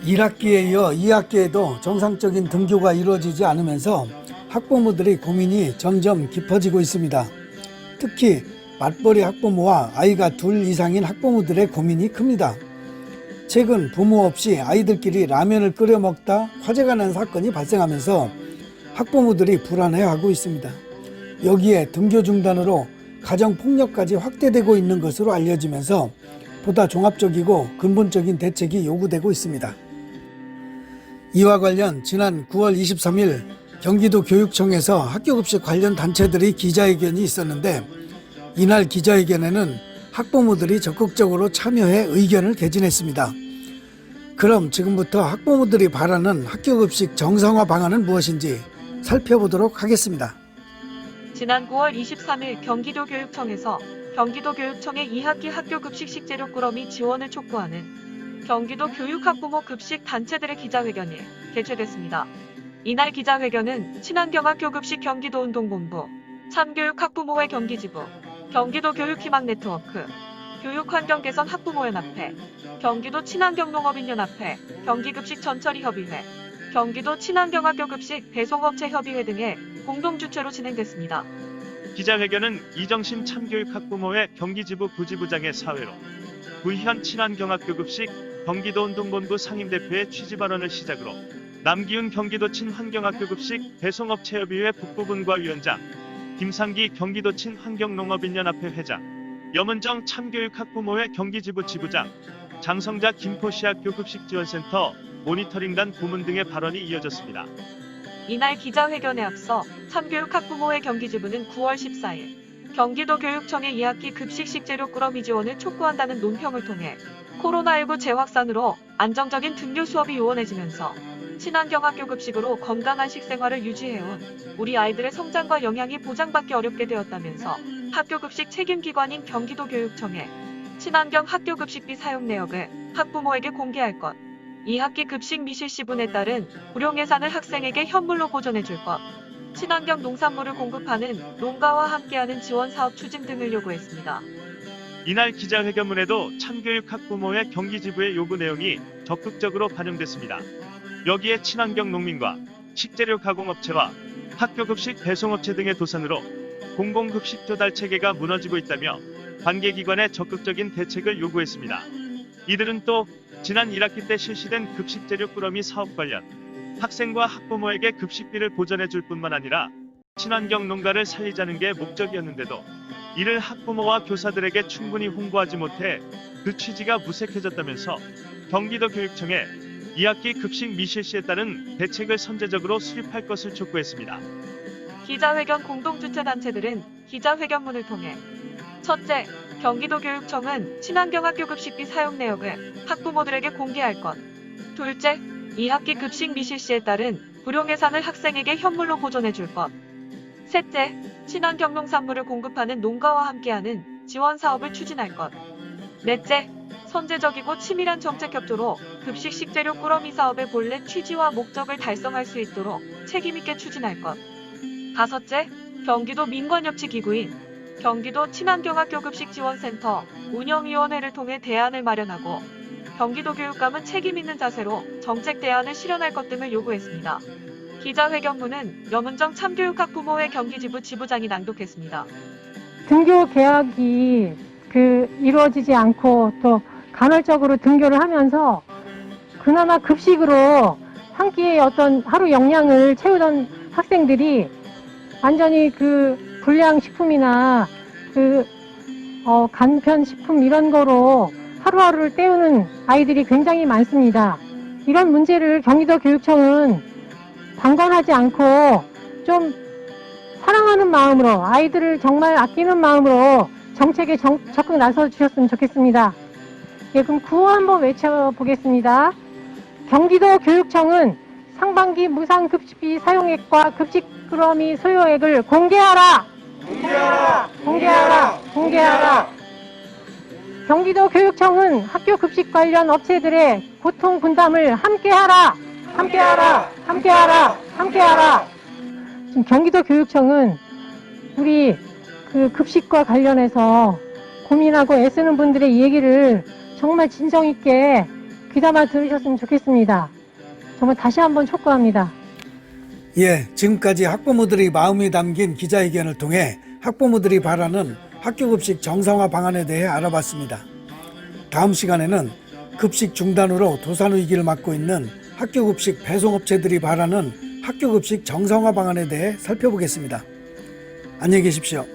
1학기에 이어 2학기에도 정상적인 등교가 이루어지지 않으면서 학부모들의 고민이 점점 깊어지고 있습니다. 특히 맞벌이 학부모와 아이가 둘 이상인 학부모들의 고민이 큽니다. 최근 부모 없이 아이들끼리 라면을 끓여 먹다 화재가 난 사건이 발생하면서 학부모들이 불안해하고 있습니다. 여기에 등교 중단으로 가정폭력까지 확대되고 있는 것으로 알려지면서 보다 종합적이고 근본적인 대책이 요구되고 있습니다. 이와 관련 지난 9월 23일 경기도 교육청에서 학교급식 관련 단체들의 기자회견이 있었는데, 이날 기자회견에는 학부모들이 적극적으로 참여해 의견을 개진했습니다. 그럼 지금부터 학부모들이 바라는 학교급식 정상화 방안은 무엇인지 살펴보도록 하겠습니다. 지난 9월 23일 경기도 교육청에서 경기도 교육청의 2학기 학교급식 식재료 꾸러미 지원을 촉구하는 경기도 교육학부모 급식 단체들의 기자회견이 개최됐습니다. 이날 기자회견은 친환경학교급식 경기도운동본부, 참교육학부모회 경기지부, 경기도 교육희망네트워크, 교육환경개선 학부모연합회, 경기도 친환경농업인연합회, 경기급식전처리협의회, 경기도 친환경학교급식 배송업체협의회 등의 공동주최로 진행됐습니다. 기자회견은 이정심 참교육학부모회 경기지부 부지부장의 사회로, 구희현 친환경학교급식 경기도운동본부 상임대표의 취지발언을 시작으로 남기훈 경기도 친환경학교급식 배송업체협의회 북부분과 위원장, 김상기 경기도 친환경농업인연합회 회장, 염은정 참교육학부모회 경기지부 지부장, 장성자 김포시학교 급식지원센터 모니터링단 고문 등의 발언이 이어졌습니다. 이날 기자회견에 앞서 참교육학부모회 경기지부는 9월 14일 경기도 교육청의 2학기 급식 식재료 꾸러미 지원을 촉구한다는 논평을 통해 코로나19 재확산으로 안정적인 등교 수업이 요원해지면서 친환경학교 급식으로 건강한 식생활을 유지해온 우리 아이들의 성장과 영양이 보장받기 어렵게 되었다면서 학교급식 책임기관인 경기도 교육청에 친환경 학교급식비 사용 내역을 학부모에게 공개할 것, 2학기 급식 미실시분에 따른 불용 예산을 학생에게 현물로 보전해줄 것, 친환경 농산물을 공급하는 농가와 함께하는 지원사업 추진 등을 요구했습니다. 이날 기자회견문에도 참교육학부모회 경기지부의 요구 내용이 적극적으로 반영됐습니다. 여기에 친환경 농민과 식재료 가공업체와 학교급식 배송업체 등의 도산으로 공공급식 조달 체계가 무너지고 있다며 관계기관에 적극적인 대책을 요구했습니다. 이들은 또 지난 1학기 때 실시된 급식재료 꾸러미 사업 관련 학생과 학부모에게 급식비를 보전해줄 뿐만 아니라 친환경 농가를 살리자는 게 목적이었는데도 이를 학부모와 교사들에게 충분히 홍보하지 못해 그 취지가 무색해졌다면서 경기도 교육청에 2학기 급식 미실시에 따른 대책을 선제적으로 수립할 것을 촉구했습니다. 기자회견 공동주최단체들은 기자회견문을 통해 첫째, 경기도 교육청은 친환경 학교급식비 사용 내역을 학부모들에게 공개할 것. 둘째, 2학기 급식 미실시에 따른 불용 예산을 학생에게 현물로 보전해줄 것. 셋째, 친환경 농산물을 공급하는 농가와 함께하는 지원 사업을 추진할 것. 넷째, 선제적이고 치밀한 정책 협조로 급식 식재료 꾸러미 사업의 본래 취지와 목적을 달성할 수 있도록 책임있게 추진할 것. 다섯째, 경기도 민관협치기구인 경기도 친환경학교급식지원센터 운영위원회를 통해 대안을 마련하고 경기도 교육감은 책임있는 자세로 정책 대안을 실현할 것 등을 요구했습니다. 기자회견문은 염은정 참교육학부모회 경기지부 지부장이 낭독했습니다. 등교 계약이 이루어지지 않고 또 간헐적으로 등교를 하면서 그나마 급식으로 한 끼의 어떤 하루 영양을 채우던 학생들이 완전히 불량식품이나 간편식품 이런 거로 하루하루를 때우는 아이들이 굉장히 많습니다. 이런 문제를 경기도 교육청은 방관하지 않고 좀 사랑하는 마음으로, 아이들을 정말 아끼는 마음으로 정책에 적극 나서 주셨으면 좋겠습니다. 예, 그럼 구호 한번 외쳐보겠습니다. 경기도 교육청은 상반기 무상급식비 사용액과 급식 꾸러미 소요액을 공개하라! 공개하라! 공개하라! 공개하라! 경기도 교육청은 학교 급식 관련 업체들의 고통 분담을 함께하라! 함께하라! 함께하라! 함께하라! 지금 경기도 교육청은 우리 급식과 관련해서 고민하고 애쓰는 분들의 얘기를 정말 진정 있게 귀담아 들으셨으면 좋겠습니다. 정말 다시 한번 촉구합니다. 예, 지금까지 학부모들의 마음이 담긴 기자회견을 통해 학부모들이 바라는 학교급식 정상화 방안에 대해 알아봤습니다. 다음 시간에는 급식 중단으로 도산위기를 맞고 있는 학교급식 배송업체들이 바라는 학교급식 정상화 방안에 대해 살펴보겠습니다. 안녕히 계십시오.